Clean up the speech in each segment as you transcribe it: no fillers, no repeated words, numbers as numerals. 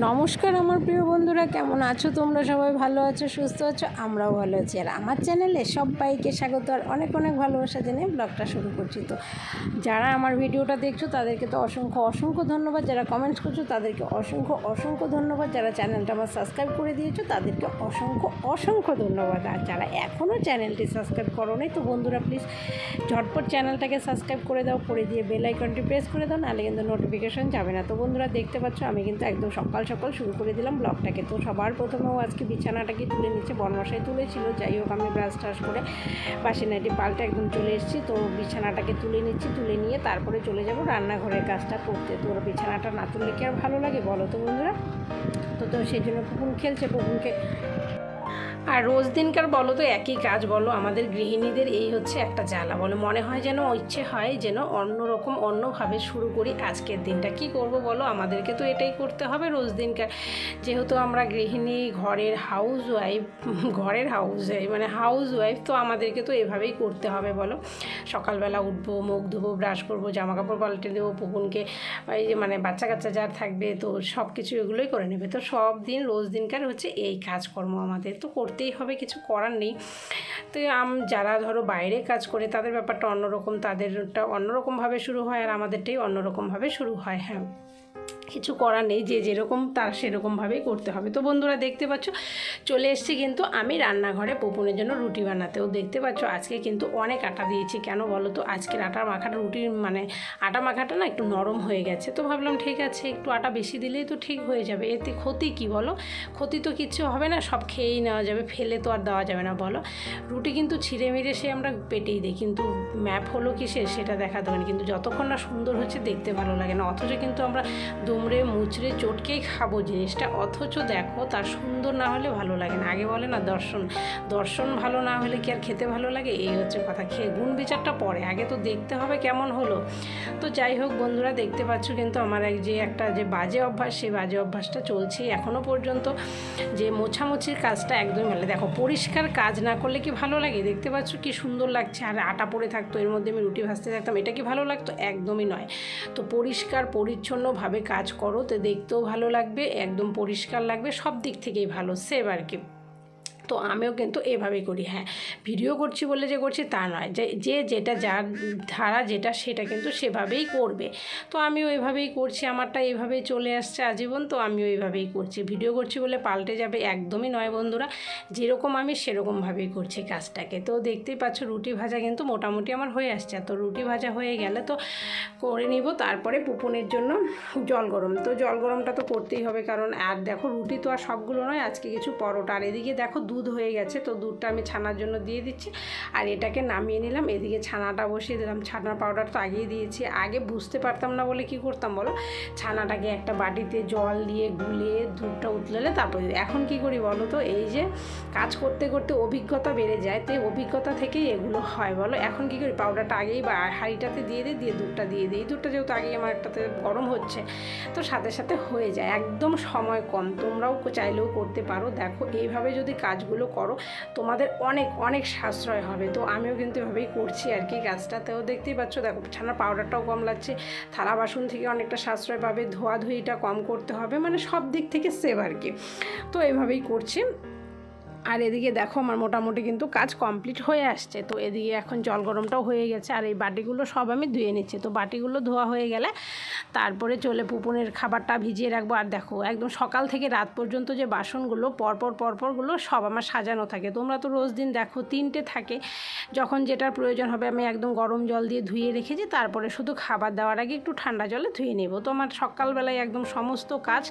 নমস্কার আমার প্রিয় বন্ধুরা, কেমন আছো তোমরা? সবাই ভালো আছো, সুস্থ আছো? আমরাও ভালো আছি। আর আমার চ্যানেলে সবাইকে স্বাগত আর অনেক অনেক ভালোবাসা জানিয়ে ব্লগটা শুরু করছি। তো যারা আমার ভিডিওটা দেখছো তাদেরকে তো অসংখ্য অসংখ্য ধন্যবাদ, যারা কমেন্টস করছো তাদেরকে অসংখ্য অসংখ্য ধন্যবাদ, যারা চ্যানেলটা আমার সাবস্ক্রাইব করে দিয়েছো তাদেরকে অসংখ্য অসংখ্য ধন্যবাদ। আর যারা এখনও চ্যানেলটি সাবস্ক্রাইব করো নাই, তো বন্ধুরা প্লিজ ঝটপট চ্যানেলটাকে সাবস্ক্রাইব করে দাও, করে দিয়ে বেল আইকনটি প্রেস করে দাও, নাহলে কিন্তু নোটিফিকেশান যাবে না। তো বন্ধুরা দেখতে পাচ্ছ আমি কিন্তু একদম সকাল সকাল শুরু করে দিলাম ব্লগটাকে। তো সবার প্রথমেও আজকে বিছানাটাকে তুলে নিচ্ছে, বনমশাই তুলেছিল, যাই হোক আমি ব্রাশ টাশ করে বাসি নাইটি পাল্টে একদম চলে এসেছি। তো বিছানাটাকে তুলে নিচ্ছি, তুলে নিয়ে তারপরে চলে যাব রান্নাঘরের কাজটা করতে। তো বিছানাটা না তুললে কি আর ভালো লাগে বলো তো বন্ধুরা? তো সেই জন্য পুকুন খেলছে, পুকুনকে আর রোজ দিনকার বলো তো একই কাজ বলো, আমাদের গৃহিণীদের এই হচ্ছে একটা জ্বালা বলো, মনে হয় যেন ইচ্ছে হয় যেন অন্যরকম অন্যভাবে শুরু করি আজকের দিনটা। কি করব বলো, আমাদেরকে তো এটাই করতে হবে রোজ দিনকার, যেহেতু আমরা গৃহিণী, ঘরের হাউস ওয়াইফ মানে হাউস ওয়াইফ, তো আমাদেরকে তো এভাবেই করতে হবে বলো। সকালবেলা উঠবো, মুখ ধুবো, ব্রাশ করবো, জামা কাপড় পাল্টে দেবো, পুকুনকে এই যে মানে বাচ্চা কাচ্চা যার থাকবে তো সব কিছু এগুলোই করে নেবে। তো সব দিন রোজ দিনকার হচ্ছে এই কাজকর্ম আমাদের তো করতেই হবে, কিছু করার নেই। তো যারা ধরো বাইরে কাজ করে তাদের ব্যাপারটা অন্যরকম, তাদেরটা অন্যরকমভাবে শুরু হয় আর আমাদেরটাই অন্যরকমভাবে শুরু হয়। হ্যাঁ, কিছু করার নেই, যে যেরকম তার সেরকমভাবেই করতে হবে। তো বন্ধুরা দেখতে পাচ্ছ চলে এসেছি কিন্তু আমি রান্নাঘরে পুপুনের জন্য রুটি বানাতেও। দেখতে পাচ্ছ আজকে কিন্তু অনেক আটা দিয়েছি, কেন বলো তো, আজকের আটা মাখাটা রুটির মানে আটা মাখাটা না একটু নরম হয়ে গেছে। তো ভাবলাম ঠিক আছে একটু আটা বেশি দিলেই তো ঠিক হয়ে যাবে, এতে ক্ষতি কি বলো? ক্ষতি তো কিচ্ছু হবে না, সব খেয়েই নেওয়া যাবে, ফেলে তো আর দেওয়া যাবে না বলো। রুটি কিন্তু ছিঁড়ে মিড়ে সে আমরা পেটেই দিই, কিন্তু ম্যাপ হলো কিসের সেটা দেখা দেবে না, কিন্তু যতক্ষণ না সুন্দর হচ্ছে দেখতে ভালো লাগে না। অথচ কিন্তু আমরা দুমড়ে মুচড়ে চটকেই খাবো জিনিসটা, অথচ দেখো তার সুন্দর না হলে ভালো লাগে না। আগে বলে না দর্শন ভালো না হলে কি আর খেতে ভালো লাগে? এই হচ্ছে কথা, খেয়ে গুণ বিচারটা পরে, আগে তো দেখতে হবে কেমন হলো। তো যাই হোক বন্ধুরা দেখতে পাচ্ছ কিন্তু আমার একটা যে বাজে অভ্যাস, সেই বাজে অভ্যাসটা চলছেই এখনও পর্যন্ত, যে মোছামুছির কাজটা একদমই ভালো। দেখো পরিষ্কার কাজ না করলে কি ভালো লাগে? দেখতে পাচ্ছ কি সুন্দর লাগছে, আর আটা পড়ে থাকতো, এর মধ্যে আমি রুটি ভাজতে থাকতাম, এটা কি ভালো লাগতো? একদমই নয়। তো পরিষ্কার পরিচ্ছন্নভাবে কাজ করো, তো দেখতেও ভালো লাগবে, একদম পরিষ্কার লাগবে, সব দিক থেকেই ভালো সেভ আর কি। তো আমিও কিন্তু এভাবেই করি। হ্যাঁ, ভিডিও করছি বলে যে করছি তা নয়, যে যেটা যার ধারা যেটা সেটা কিন্তু সেভাবেই করবে। তো আমিও এভাবেই করছি, আমারটা এইভাবেই চলে আসছে আজীবন, তো আমিও এইভাবেই করছি। ভিডিও করছি বলে পাল্টে যাবে একদমই নয় বন্ধুরা, যেরকম আমি সেরকমভাবেই করছি কাজটাকে। তো দেখতেই পাচ্ছ রুটি ভাজা কিন্তু মোটামুটি আমার হয়ে আসছে। তো রুটি ভাজা হয়ে গেলে তো করে নিব, তারপরে পুপুনের জন্য জল গরম। তো জল গরমটা তো করতেই হবে, কারণ আর দেখো রুটি তো আর সবগুলো নয়, আজকে কিছু পরোটা। আর এদিকে দেখো দুধ হয়ে গেছে, তো দুধটা আমি ছানার জন্য দিয়ে দিচ্ছি, আর এটাকে নামিয়ে নিলাম। এদিকে ছানাটা বসিয়ে দিলাম, ছানার পাউডার তো আগেই দিয়েছি। আগে বুঝতে পারতাম না বলে কি করতাম বলো, ছানাটাকে একটা বাটিতে জল দিয়ে গুলিয়ে দুধটা উতলালে তারপরে এখন কি করি বলো তো, এই যে কাজ করতে করতে অভিজ্ঞতা বেড়ে যায়, তো এই অভিজ্ঞতা থেকেই এগুলো হয় বলো। এখন কি করি, পাউডারটা আগেই বা হাঁড়িটাতে দিয়ে দিয়ে দুধটা দিয়ে দিই। দুধটা যেহেতু আগেই আমার একটাতে গরম হচ্ছে, তো সাথে সাথে হয়ে যায়, একদম সময় কম। তোমরাও চাইলেও করতে পারো। দেখো এইভাবে যদি কাজগুলো করো তোমাদের অনেক অনেক সাশ্রয় হবে। তো আমিও কিন্তু এভাবেই করছি আর কি কাজটাতেও। দেখতেই পাচ্ছ দেখো ছানার পাউডারটাও কম লাগছে, থালা বাসন থেকে অনেকটা সাশ্রয় পাবে, ধোয়াধুয়িটা কম করতে হবে, মানে সব দিক থেকে সেভ আর কি। তো এভাবেই করছি। আর এদিকে দেখো আমার মোটামুটি কিন্তু কাজ কমপ্লিট হয়ে আসছে। তো এদিকে এখন জল গরমটাও হয়ে গেছে, আর এই বাটিগুলো সব আমি ধুয়ে নিচ্ছি। তো বাটিগুলো ধোয়া হয়ে গেলে তারপরে চলে পুপুনের খাবারটা ভিজিয়ে রাখবো। আর দেখো একদম সকাল থেকে রাত পর্যন্ত যে বাসনগুলো পরপরগুলো সব আমার সাজানো থাকে। তোমরা তো রোজ দিন দেখো 3টে থাকে, যখন যেটার প্রয়োজন হবে আমি একদম গরম জল দিয়ে ধুয়ে রেখেছি, তারপরে শুধু খাবার দেওয়ার আগে একটু ঠান্ডা জলে ধুয়ে নেব। তো আমার সকালবেলায় একদম সমস্ত কাজ,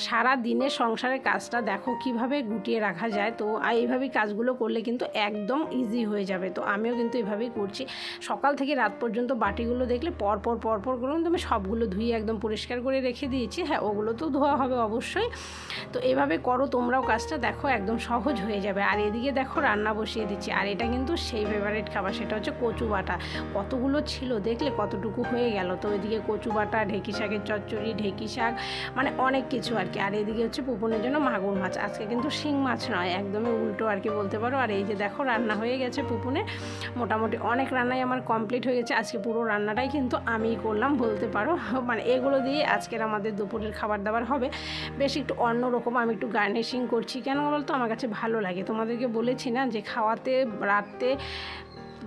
সারা দিনের সংসারের কাজটা দেখো কিভাবে গুটিয়ে রাখা যায়। তো এইভাবেই কাজগুলো করলে কিন্তু একদম ইজি হয়ে যাবে। তো আমিও কিন্তু এভাবেই করছি, সকাল থেকে রাত পর্যন্ত বাটিগুলো দেখলে পরপরগুলো কিন্তু আমি সবগুলো ধুয়ে একদম পরিষ্কার করে রেখে দিয়েছি। হ্যাঁ, ওগুলো তো ধোয়া হবে অবশ্যই। তো এভাবে করো তোমরাও কাজটা, দেখো একদম সহজ হয়ে যাবে। আর এদিকে দেখো রান্না বসিয়ে দিচ্ছি, আর এটা কিন্তু সেই ফেভারিট খাবার, সেটা হচ্ছে কচু বাটা। কতগুলো ছিল দেখলে, কতটুকু হয়ে গেল। তো এদিকে কচু বাটা, ঢেঁকি শাকের চচ্চড়ি, ঢেঁকি শাক, মানে অনেক কিছু আর কি। আর এদিকে হচ্ছে পুপুনের জন্য মাগুর মাছ, আজকে কিন্তু শিং মাছ নয়, একদমই উল্টো আর কি বলতে পারো। আর এই যে দেখো রান্না হয়ে গেছে পুপুনে, মোটামুটি অনেক রান্নাই আমার কমপ্লিট হয়ে গেছে। আজকে পুরো রান্নাটাই কিন্তু আমিই করলাম বলতে পারো, মানে এগুলো দিয়ে আজকের আমাদের দুপুরের খাবার দাবার হবে। বেশ একটু অন্যরকম, আমি একটু গার্নিশিং করছি, কেন বলতো আমার কাছে ভালো লাগে। তোমাদেরকে বলেছি না যে খাওয়াতে রাতে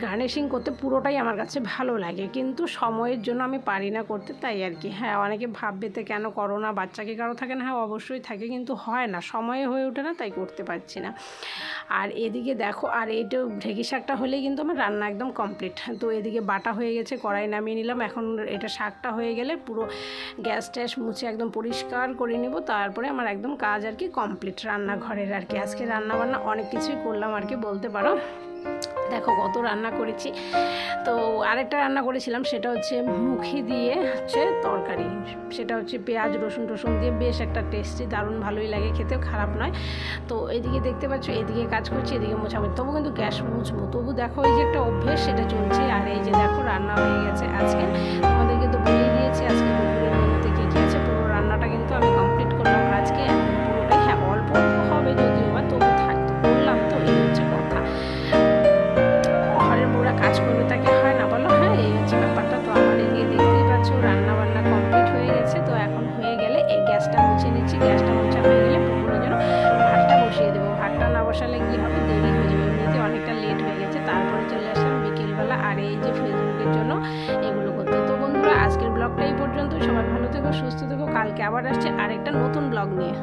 গার্নিশিং করতে পুরোটাই আমার কাছে ভালো লাগে, কিন্তু সময়ের জন্য আমি পারি না করতে, তাই আর কি। হ্যাঁ, অনেকে ভাববে তো কেন করো না, বাচ্চাকে কারো থাকে না? হ্যাঁ অবশ্যই থাকে, কিন্তু হয় না, সময়ে হয়ে ওঠে না, তাই করতে পারছি না। আর এদিকে দেখো, আর এইটা ঢেঁকি শাকটা হলেই কিন্তু আমার রান্না একদম কমপ্লিট। তো এদিকে বাটা হয়ে গেছে, কড়াই নামিয়ে নিলাম। এখন এটা শাকটা হয়ে গেলে পুরো গ্যাস ট্যাস মুছে একদম পরিষ্কার করে নেব, তারপরে আমার একদম কাজ আর কি কমপ্লিট রান্নাঘরের আর কি। আজকে রান্নাবান্না অনেক কিছুই করলাম আর কি বলতে পারো। দেখো কত রান্না করেছি। তো আরেকটা রান্না করেছিলাম, সেটা হচ্ছে মুখি দিয়ে হচ্ছে তরকারি, সেটা হচ্ছে পেঁয়াজ রসুন টসুন দিয়ে, বেশ একটা টেস্টি, দারুণ ভালোই লাগে, খেতেও খারাপ নয়। তো এদিকে দেখতে পাচ্ছ, এদিকে কাজ করছি, এদিকে মোছামুছি, তবু কিন্তু গ্যাস মুছবো, তবু দেখো এই যে একটা অভ্যেস সেটা চলছে। আর এই যে দেখো রান্না হয়ে গেছে আজকে, তোমাদেরকে তো বলেই দিয়েছি আজকে দুপুরের মেনুতে কী কী আছে। পুরো রান্নাটা কিন্তু আমি কমপ্লিট করলাম আজকে একদম পুরোটাই। হ্যাঁ অল্প অল্প হবে যদিও বা, তবু থাকতো, বললাম তো, এই হচ্ছে কথা। ঘরের বউরা কাজ করবে তাকে হয় না বলো? হ্যাঁ এই হচ্ছে ব্যাপারটা। তো আমার এদিকে দেখতেই পাচ্ছ রান্না বান্না কমপ্লিট হয়ে গেছে। তো এখন হয়ে গেলে এই গ্যাসটা মুছে নিচ্ছি, গ্যাসটা মোছা হয়ে গেলে পুকুরের জন্য ভাতটা বসিয়ে দেবো। ভাতটা না বসালে কী হবে, দেরি হয়ে যাবে, এমনিতে অনেকটা লেট হয়ে গেছে। তারপরে চলে আসলাম বিকেলবেলা আর এই যে ফেসবুকের জন্য এগুলো করতে। তো বন্ধুরা আজকের ব্লগটা এই পর্যন্ত, সবাই ভালো থেকো, সুস্থ থেকো, কালকে আবার আসছে আরেকটা নতুন ব্লগ নিয়ে।